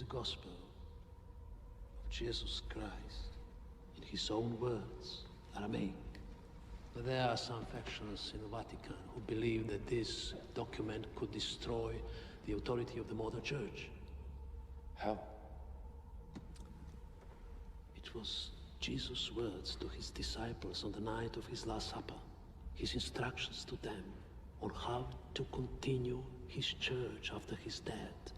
the gospel of Jesus Christ in his own words, Aramaic. But there are some factions in the Vatican who believe that this document could destroy the authority of the Mother Church. How? It was Jesus' words to his disciples on the night of his Last Supper, his instructions to them on how to continue his church after his death.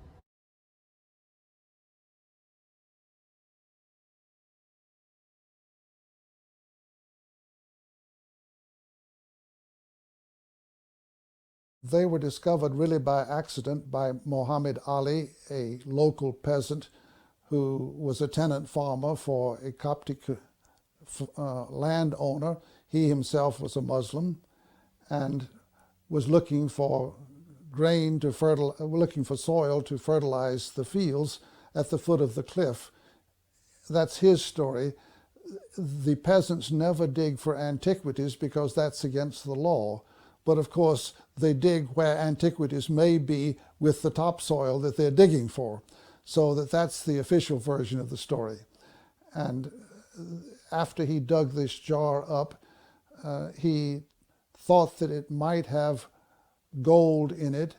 They were discovered really by accident by Muhammad Ali, a local peasant who was a tenant farmer for a Coptic landowner. He himself was a Muslim and was looking for looking for soil to fertilize the fields at the foot of the cliff. That's his story. The peasants never dig for antiquities because that's against the law. But of course, they dig where antiquities may be with the topsoil that they're digging for. So that's the official version of the story. And after he dug this jar up, he thought that it might have gold in it,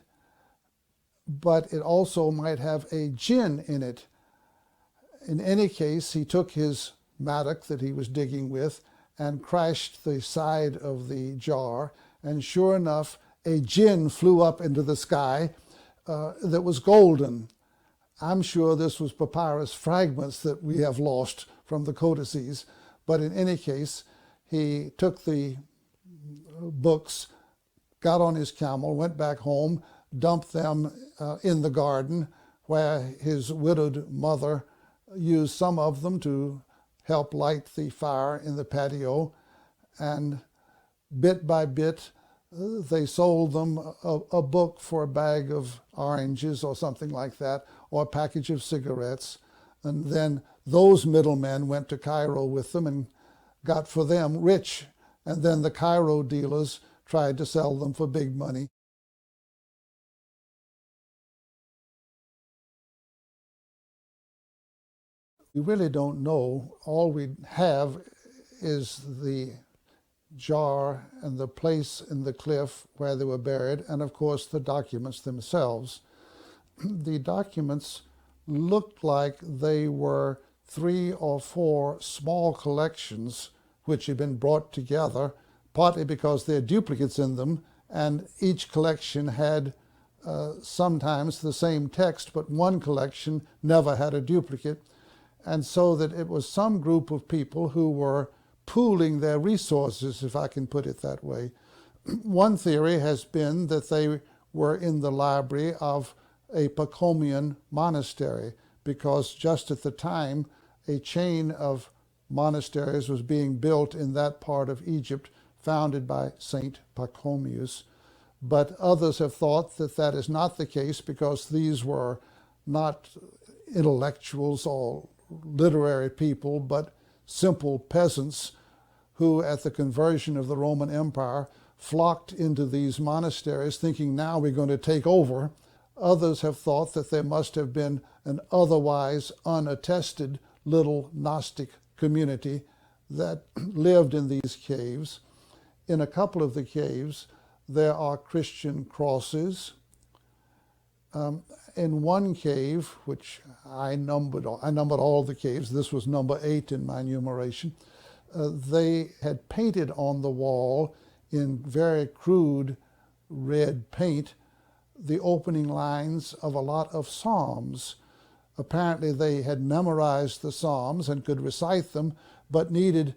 but it also might have a jinn in it. In any case, he took his mattock that he was digging with and crashed the side of the jar, and sure enough, a jinn flew up into the sky that was golden. I'm sure this was papyrus fragments that we have lost from the codices, but in any case, he took the books, got on his camel, went back home, dumped them in the garden where his widowed mother used some of them to help light the fire in the patio, and bit by bit, they sold them a book for a bag of oranges or something like that, or a package of cigarettes. And then those middlemen went to Cairo with them and got for them rich. And then the Cairo dealers tried to sell them for big money. We really don't know. All we have is the jar and the place in the cliff where they were buried, and of course the documents themselves. The documents looked like they were 3 or 4 small collections which had been brought together, partly because there are duplicates in them, and each collection had sometimes the same text, but one collection never had a duplicate. And so that it was some group of people who were pooling their resources, if I can put it that way. One theory has been that they were in the library of a Pachomian monastery, because just at the time a chain of monasteries was being built in that part of Egypt, founded by Saint Pachomius. But others have thought that that is not the case, because these were not intellectuals or literary people, but simple peasants who, at the conversion of the Roman Empire, flocked into these monasteries thinking, now we're going to take over. Others have thought that there must have been an otherwise unattested little Gnostic community that lived in these caves. In a couple of the caves, there are Christian crosses. In one cave, which I numbered all the caves, this was number 8 in my enumeration, they had painted on the wall in very crude red paint the opening lines of a lot of psalms. Apparently they had memorized the psalms and could recite them, but needed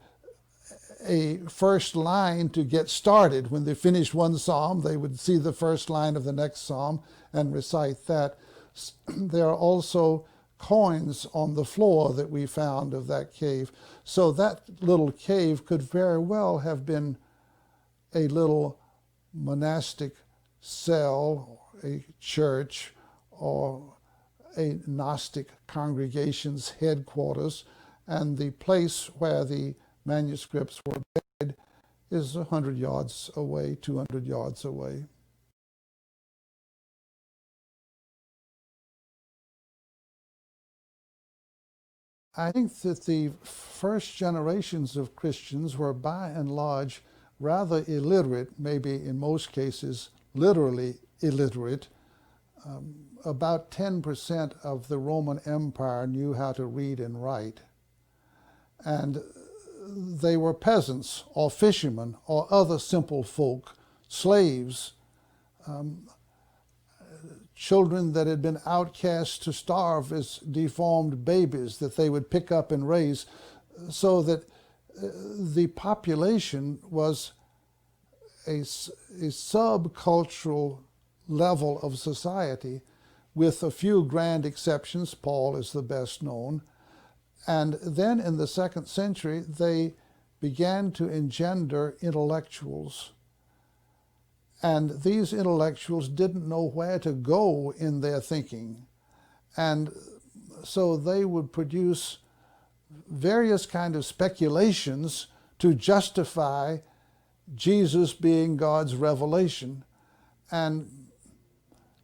a first line to get started. When they finished one psalm, they would see the first line of the next psalm and recite that. There are also coins on the floor that we found of that cave. So that little cave could very well have been a little monastic cell, a church, or a Gnostic congregation's headquarters, and the place where the manuscripts were buried is 100 yards away, 200 yards away. I think that the first generations of Christians were by and large rather illiterate, maybe in most cases literally illiterate. About 10% of the Roman Empire knew how to read and write. And they were peasants or fishermen or other simple folk, slaves, children that had been outcast to starve as deformed babies that they would pick up and raise, so that the population was a subcultural level of society with a few grand exceptions. Paul is the best known. And then in the 2nd century, they began to engender intellectuals. And these intellectuals didn't know where to go in their thinking. And so they would produce various kind of speculations to justify Jesus being God's revelation. And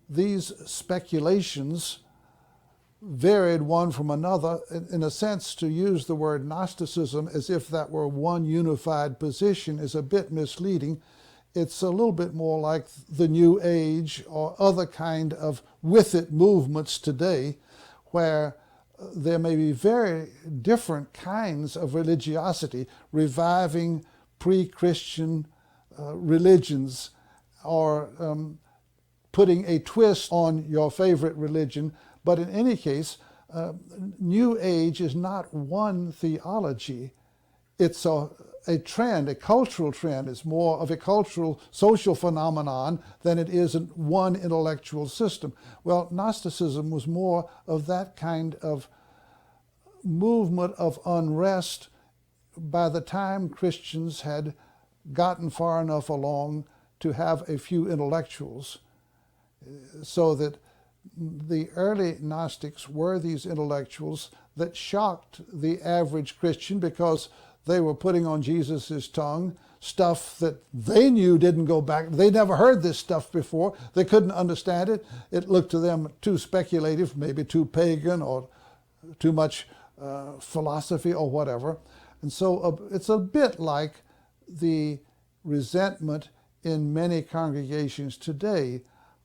these speculations varied one from another. In a sense, to use the word Gnosticism as if that were one unified position is a bit misleading. It's a little bit more like the New Age or other kind of with it movements today, where there may be very different kinds of religiosity, reviving pre-Christian religions, or putting a twist on your favorite religion. But in any case, New Age is not one theology. It's a trend, a cultural trend. It's more of a cultural, social phenomenon than it is one intellectual system. Well, Gnosticism was more of that kind of movement of unrest by the time Christians had gotten far enough along to have a few intellectuals, so that the early Gnostics were these intellectuals that shocked the average Christian because they were putting on Jesus' tongue stuff that they knew didn't go back. They never heard this stuff before. They couldn't understand it. It looked to them too speculative, maybe too pagan, or too much philosophy or whatever. And so it's a bit like the resentment in many congregations today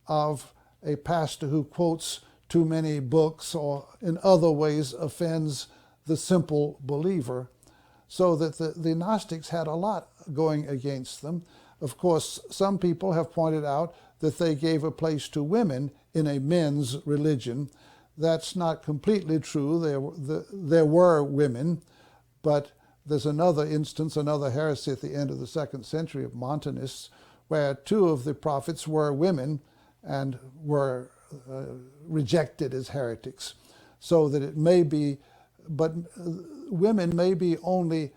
of a pastor who quotes too many books or in other ways offends the simple believer. So that the Gnostics had a lot going against them. Of course, some people have pointed out that they gave a place to women in a men's religion. That's not completely true. There were women, but there's another instance, another heresy at the end of the 2nd century of Montanists, where 2 of the prophets were women and were rejected as heretics. So that it may be, but women may be only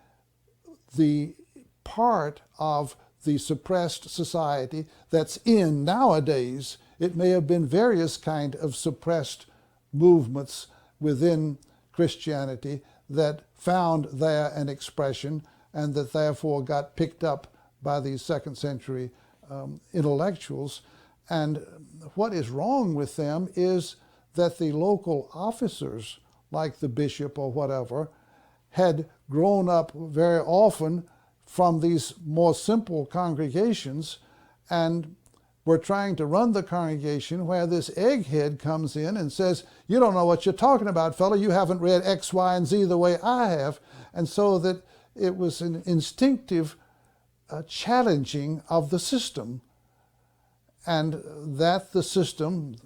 the part of the suppressed society that's in nowadays. It may have been various kind of suppressed movements within Christianity that found there an expression and that therefore got picked up by these 2nd century intellectuals. And what is wrong with them is that the local officers, like the bishop or whatever, had grown up very often from these more simple congregations and were trying to run the congregation, where this egghead comes in and says, "You don't know what you're talking about, fella. You haven't read X, Y, and Z the way I have." And so that it was an instinctive challenging of the system. And that the system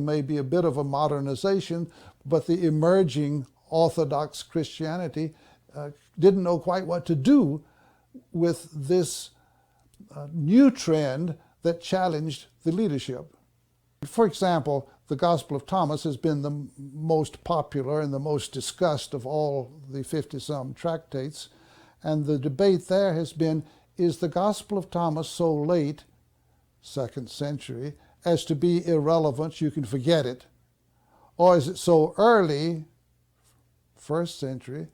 may be a bit of a modernization, but the emerging Orthodox Christianity didn't know quite what to do with this new trend that challenged the leadership. For example, the Gospel of Thomas has been the most popular and the most discussed of all the 50-some tractates, and the debate there has been, is the Gospel of Thomas so late, 2nd century, as to be irrelevant, you can forget it? Or is it so early, 1st century,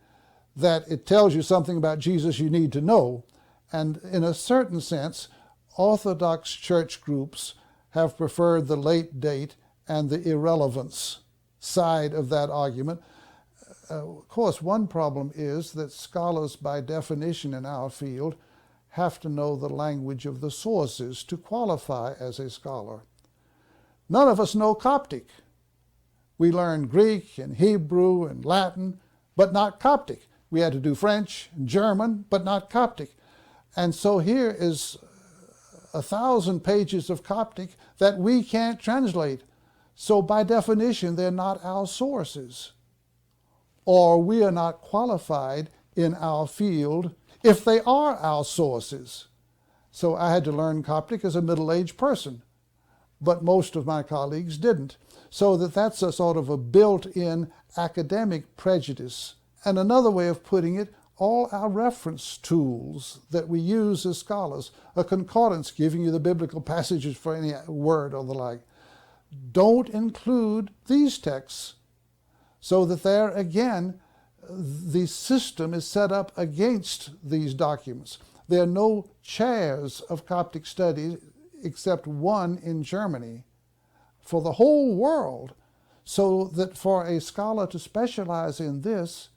that it tells you something about Jesus you need to know? And in a certain sense, Orthodox church groups have preferred the late date and the irrelevance side of that argument. Of course, one problem is that scholars, by definition in our field, have to know the language of the sources to qualify as a scholar. None of us know Coptic. We learn Greek and Hebrew and Latin, but not Coptic. We had to do French and German, but not Coptic. And so here is 1,000 pages of Coptic that we can't translate. So by definition, they're not our sources. Or we are not qualified in our field if they are our sources. So I had to learn Coptic as a middle-aged person, but most of my colleagues didn't. So that's a sort of a built-in academic prejudice. And another way of putting it, all our reference tools that we use as scholars, a concordance giving you the biblical passages for any word or the like, don't include these texts, so that there again the system is set up against these documents. There are no chairs of Coptic studies except one in Germany for the whole world, so that for a scholar to specialize in this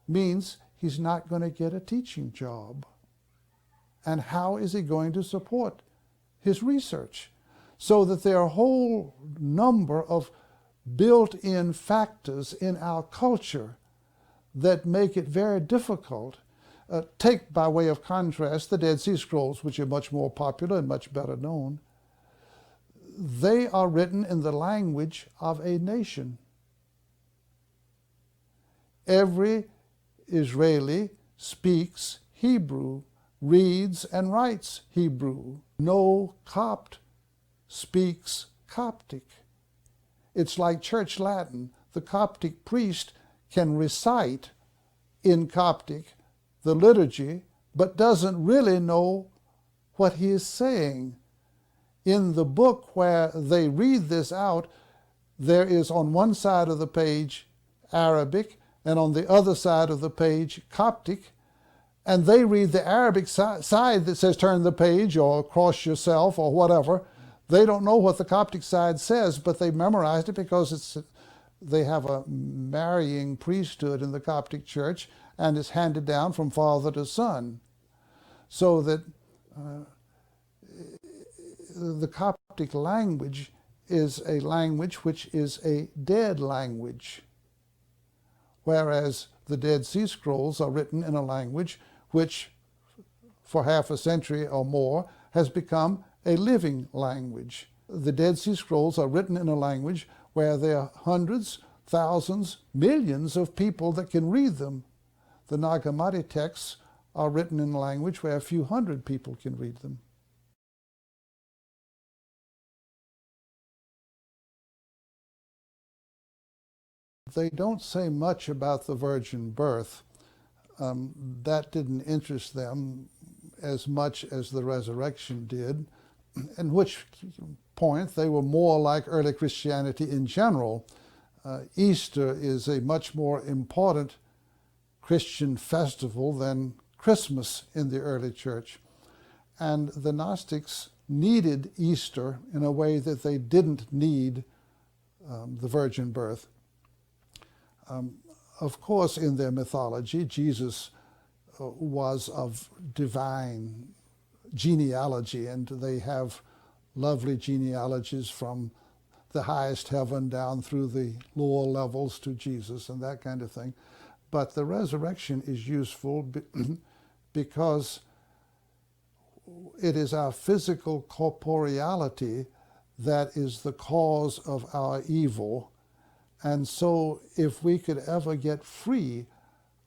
means he's not going to get a teaching job. And how is he going to support his research? So that there are a whole number of built-in factors in our culture that make it very difficult. Take, by way of contrast, the Dead Sea Scrolls, which are much more popular and much better known. They are written in the language of a nation. Every Israeli speaks Hebrew, reads and writes Hebrew. No Copt speaks Coptic. It's like Church Latin. The Coptic priest can recite in Coptic the liturgy, but doesn't really know what he is saying. In the book where they read this out, there is on one side of the page Arabic, and on the other side of the page Coptic, and they read the Arabic side that says turn the page or cross yourself or whatever. They don't know what the Coptic side says, but they memorized it because they have a marrying priesthood in the Coptic Church, and it's handed down from father to son. So that the Coptic language is a language which is a dead language, whereas the Dead Sea Scrolls are written in a language which, for half a century or more, has become a living language. The Dead Sea Scrolls are written in a language where there are hundreds, thousands, millions of people that can read them. The Nag Hammadi texts are written in a language where a few hundred people can read them. They don't say much about the virgin birth. That didn't interest them as much as the resurrection did, in which point they were more like early Christianity in general. Easter is a much more important Christian festival than Christmas in the early church. And the Gnostics needed Easter in a way that they didn't need the virgin birth. Of course, in their mythology, Jesus was of divine genealogy, and they have lovely genealogies from the highest heaven down through the lower levels to Jesus and that kind of thing. But the resurrection is useful because it is our physical corporeality that is the cause of our evil. And so if we could ever get free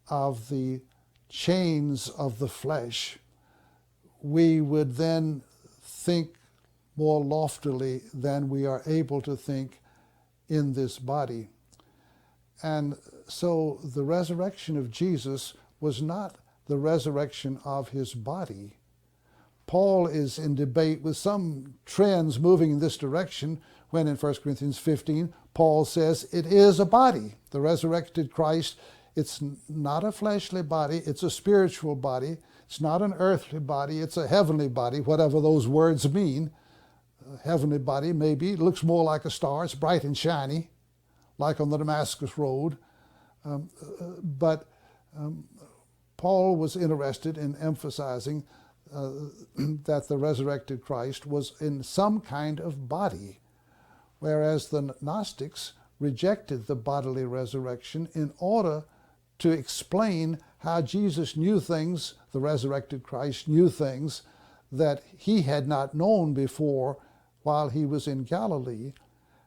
of the chains of the flesh, we would then think more loftily than we are able to think in this body. And so the resurrection of Jesus was not the resurrection of his body. Paul is in debate with some trends moving in this direction when in 1 Corinthians 15, Paul says it is a body. The resurrected Christ, it's not a fleshly body, it's a spiritual body. It's not an earthly body, it's a heavenly body, whatever those words mean. A heavenly body maybe looks more like a star, it's bright and shiny, like on the Damascus Road. But Paul was interested in emphasizing that the resurrected Christ was in some kind of body, whereas the Gnostics rejected the bodily resurrection in order to explain how Jesus knew things, the resurrected Christ knew things that he had not known before while he was in Galilee.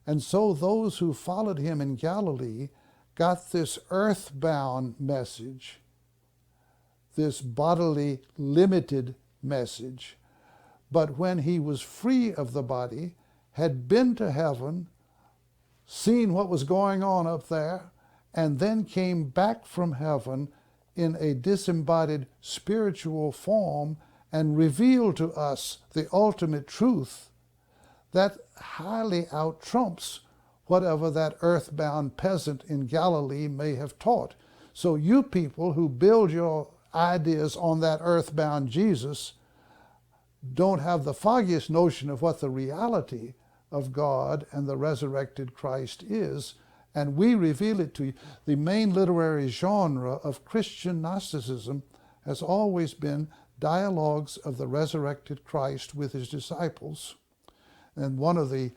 And so those who followed him in Galilee got this earthbound message, this bodily limited message. But when he was free of the body, had been to heaven, seen what was going on up there, and then came back from heaven in a disembodied spiritual form and revealed to us the ultimate truth, that highly out-trumps whatever that earthbound peasant in Galilee may have taught. So you people who build your ideas on that earthbound Jesus don't have the foggiest notion of what the reality of God and the resurrected Christ is, and we reveal it to you. The main literary genre of Christian Gnosticism has always been dialogues of the resurrected Christ with his disciples. And one of the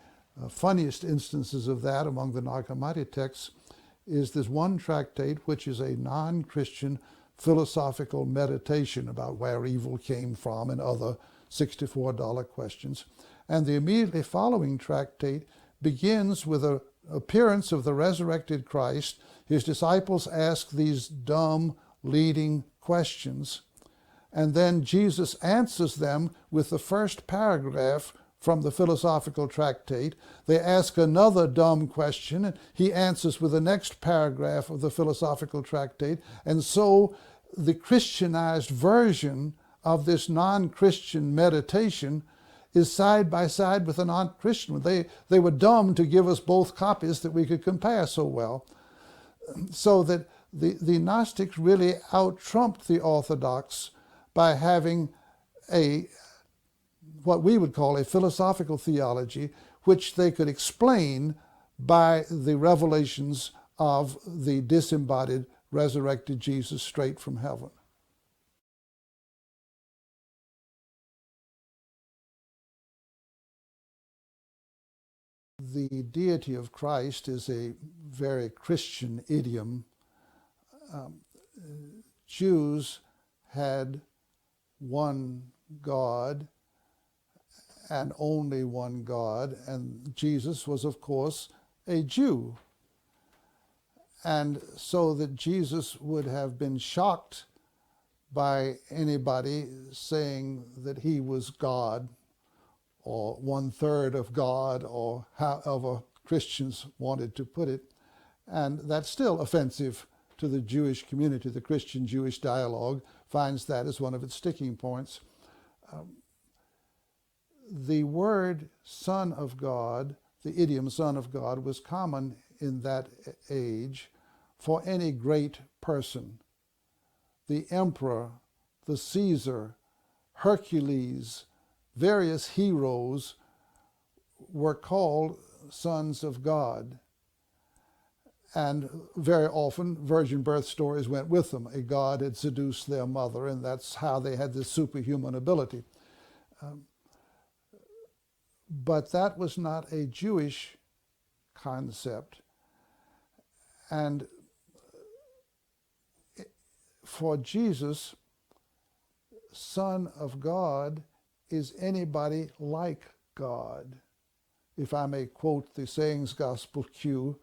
funniest instances of that among the Nag Hammadi texts is this one tractate, which is a non-Christian philosophical meditation about where evil came from and other $64 questions. And the immediately following tractate begins with an appearance of the resurrected Christ. His disciples ask these dumb, leading questions, and then Jesus answers them with the first paragraph from the philosophical tractate. They ask another dumb question, and he answers with the next paragraph of the philosophical tractate. And so the Christianized version of this non-Christian meditation is side by side with a non-Christian one. They were dumb to give us both copies that we could compare so well. So that the Gnostics really out-trumped the Orthodox by having what we would call a philosophical theology, which they could explain by the revelations of the disembodied, resurrected Jesus straight from heaven. The deity of Christ is a very Christian idiom. Jews had one God and only one God, and Jesus was, of course, a Jew. And so that Jesus would have been shocked by anybody saying that he was God, or 1/3 of God, or however Christians wanted to put it. And that's still offensive to the Jewish community. The Christian Jewish dialogue finds that as one of its sticking points. The word Son of God, the idiom Son of God, was common in that age for any great person. The emperor, the Caesar, Hercules, various heroes were called sons of God. And very often virgin birth stories went with them. A god had seduced their mother, and that's how they had this superhuman ability. But that was not a Jewish concept. And for Jesus, Son of God is anybody like God. If I may quote the Sayings Gospel Q,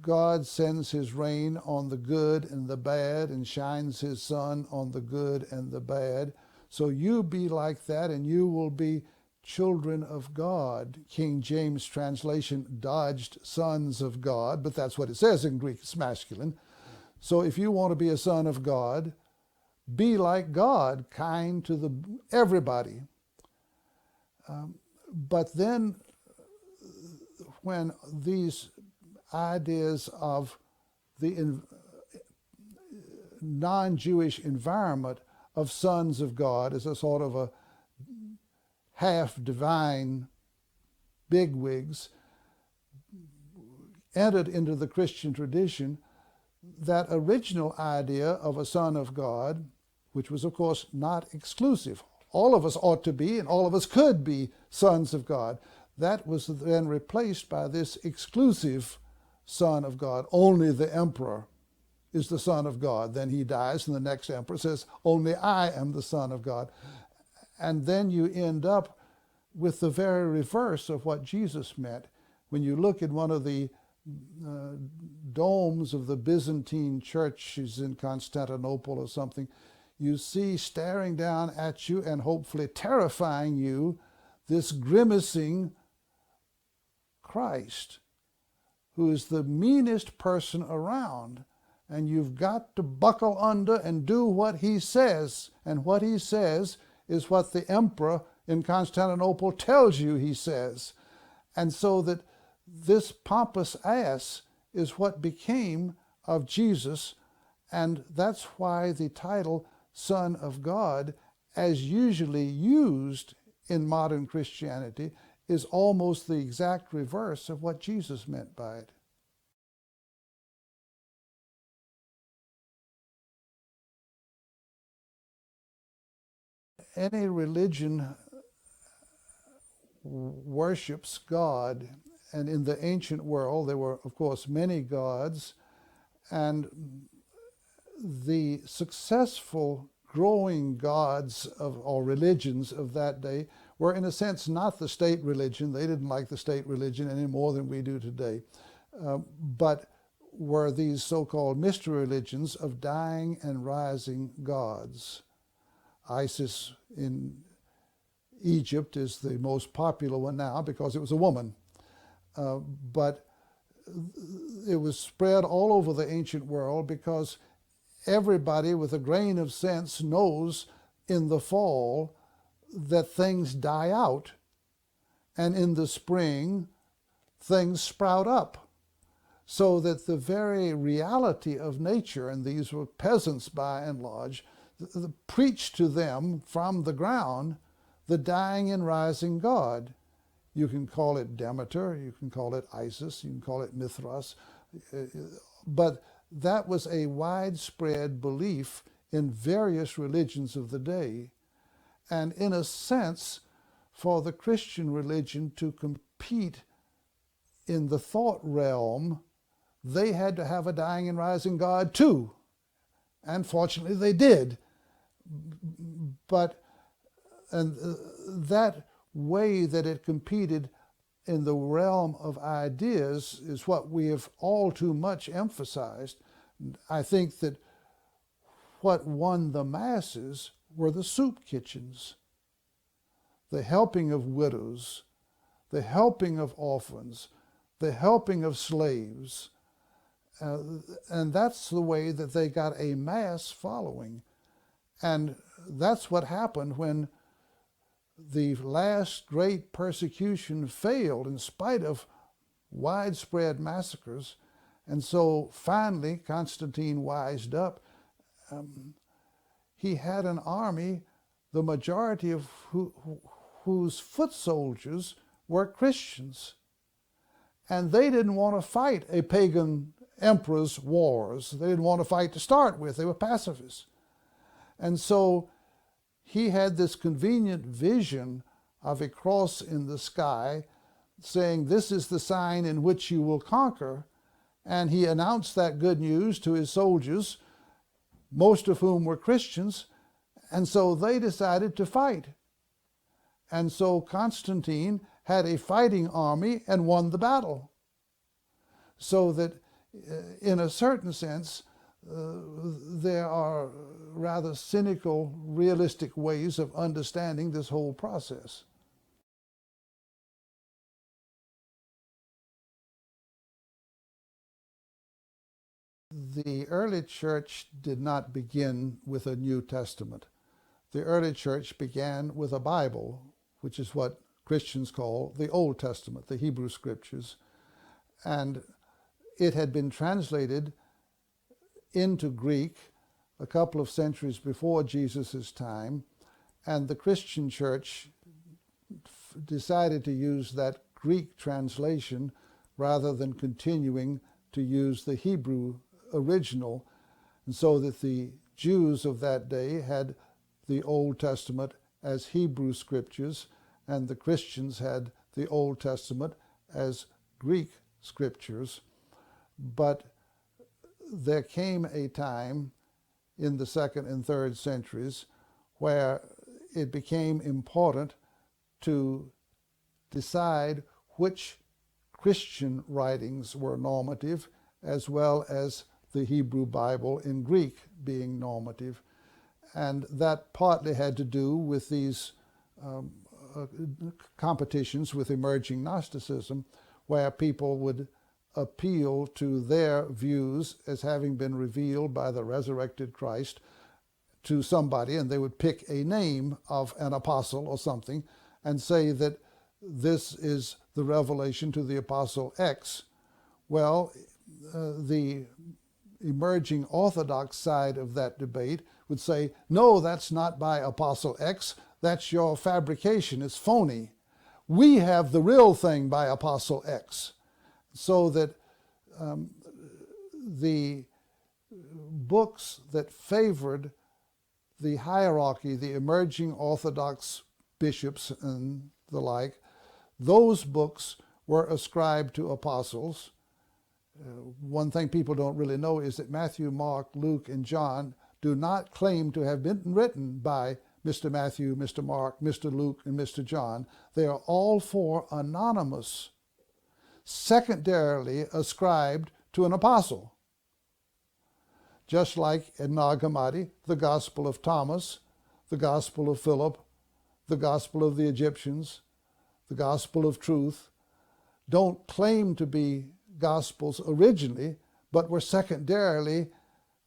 God sends his rain on the good and the bad and shines his sun on the good and the bad. So you be like that and you will be children of God. King James translation dodged sons of God, but that's what it says in Greek. It's masculine. So if you want to be a son of God, be like God, kind to everybody. But then when these ideas of the non-Jewish environment of sons of God as a sort of a half-divine bigwigs entered into the Christian tradition, that original idea of a son of God, which was, of course, not exclusive. All of us ought to be, and all of us could be sons of God. That was then replaced by this exclusive Son of God. Only the emperor is the Son of God. Then he dies, and the next emperor says, only I am the Son of God. And then you end up with the very reverse of what Jesus meant. When you look at one of the domes of the Byzantine churches in Constantinople or something, you see staring down at you and hopefully terrifying you this grimacing Christ, who is the meanest person around, and you've got to buckle under and do what he says. And what he says is what the emperor in Constantinople tells you he says. And so that this pompous ass is what became of Jesus, and that's why the title Son of God, as usually used in modern Christianity, is almost the exact reverse of what Jesus meant by it. Any religion worships God, and in the ancient world there were, of course, many gods, and the successful growing gods of, or religions of that day were, in a sense, not the state religion. They didn't like the state religion any more than we do today, but were these so-called mystery religions of dying and rising gods. Isis in Egypt is the most popular one now because it was a woman, but it was spread all over the ancient world because everybody with a grain of sense knows in the fall that things die out, and in the spring things sprout up. So that the very reality of nature, and these were peasants by and large, preached to them from the ground the dying and rising God. You can call it Demeter, you can call it Isis, you can call it Mithras, but that was a widespread belief in various religions of the day. And in a sense, for the Christian religion to compete in the thought realm, they had to have a dying and rising God too. And fortunately they did. But that way that it competed in the realm of ideas is what we have all too much emphasized. I think that what won the masses were the soup kitchens, the helping of widows, the helping of orphans, the helping of slaves. And that's the way that they got a mass following. And that's what happened when the last great persecution failed in spite of widespread massacres. And so finally Constantine wised up. He had an army, the majority of whose foot soldiers were Christians. And they didn't want to fight a pagan emperor's wars. They didn't want to fight to start with. They were pacifists. And so he had this convenient vision of a cross in the sky saying, this is the sign in which you will conquer. And he announced that good news to his soldiers, most of whom were Christians, and so they decided to fight. And so Constantine had a fighting army and won the battle. So that in a certain sense, there are rather cynical, realistic ways of understanding this whole process. The early church did not begin with a New Testament. The early church began with a Bible, which is what Christians call the Old Testament, the Hebrew Scriptures. And it had been translated into Greek a couple of centuries before Jesus' time, and the Christian church decided to use that Greek translation rather than continuing to use the Hebrew original, and so that the Jews of that day had the Old Testament as Hebrew scriptures, and the Christians had the Old Testament as Greek scriptures. But there came a time in the 2nd and 3rd centuries where it became important to decide which Christian writings were normative, as well as the Hebrew Bible in Greek being normative. And that partly had to do with these competitions with emerging Gnosticism, where people would appeal to their views as having been revealed by the resurrected Christ to somebody, and they would pick a name of an apostle or something and say that this is the revelation to the apostle X. Well, the emerging Orthodox side of that debate would say, no, that's not by apostle X, that's your fabrication, it's phony. We have the real thing by apostle X. So that the books that favored the hierarchy, the emerging Orthodox bishops and the like, those books were ascribed to apostles. One thing people don't really know is that Matthew, Mark, Luke, and John do not claim to have been written by Mr. Matthew, Mr. Mark, Mr. Luke, and Mr. John. They are all four anonymous, secondarily ascribed to an apostle. Just like in Nag Hammadi, the Gospel of Thomas, the Gospel of Philip, the Gospel of the Egyptians, the Gospel of Truth, don't claim to be Gospels originally, but were secondarily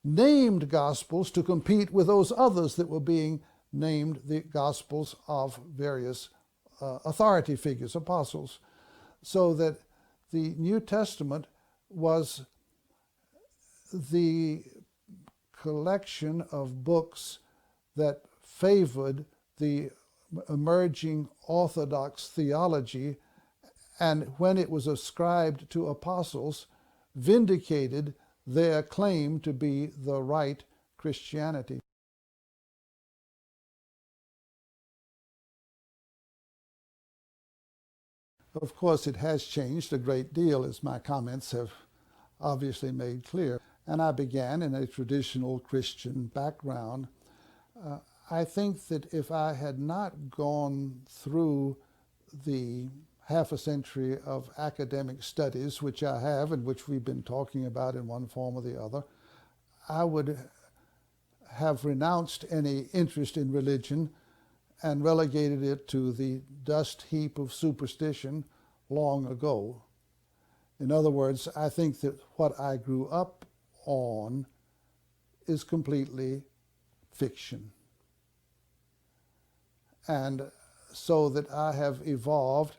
named Gospels to compete with those others that were being named the Gospels of various authority figures, apostles. So that the New Testament was the collection of books that favored the emerging Orthodox theology, and when it was ascribed to apostles, vindicated their claim to be the right Christianity. Of course, it has changed a great deal, as my comments have obviously made clear. And I began in a traditional Christian background. I think that if I had not gone through the half a century of academic studies, which I have and which we've been talking about in one form or the other, I would have renounced any interest in religion and relegated it to the dust heap of superstition long ago. In other words, I think that what I grew up on is completely fiction. And so that I have evolved,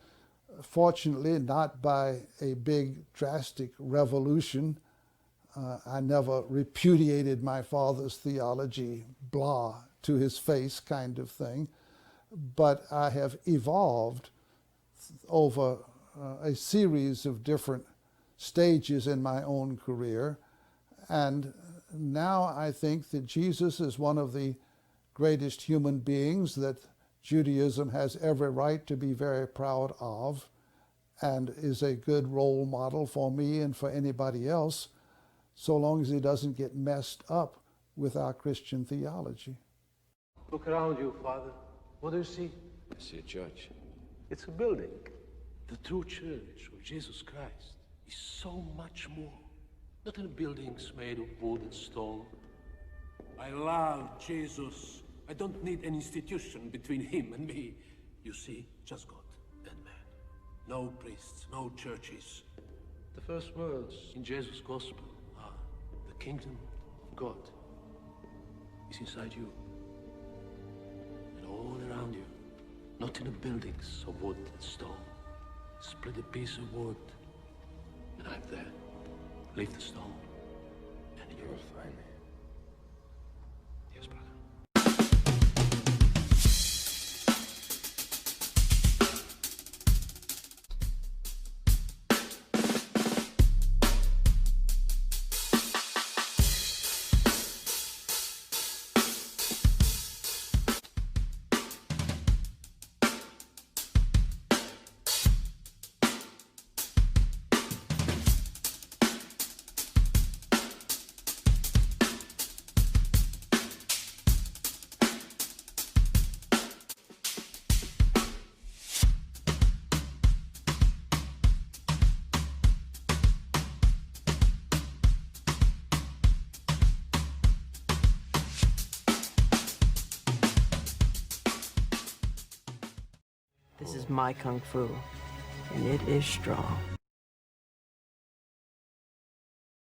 fortunately not by a big drastic revolution. I never repudiated my father's theology, blah, to his face kind of thing, but I have evolved over a series of different stages in my own career. And now I think that Jesus is one of the greatest human beings that Judaism has every right to be very proud of, and is a good role model for me and for anybody else, so long as he doesn't get messed up with our Christian theology. Look around you, Father. What do you see? I see a church. It's a building. The true church of Jesus Christ is so much more. Not in buildings made of wood and stone. I love Jesus. I don't need an institution between him and me. You see, just God and man. No priests, no churches. The first words in Jesus' gospel are, the kingdom of God is inside you. And all around you, not in the buildings of wood and stone. Split a piece of wood, and I'm there. Leave the stone, and you'll find me. Yes, brother. This is my kung fu, and it is strong.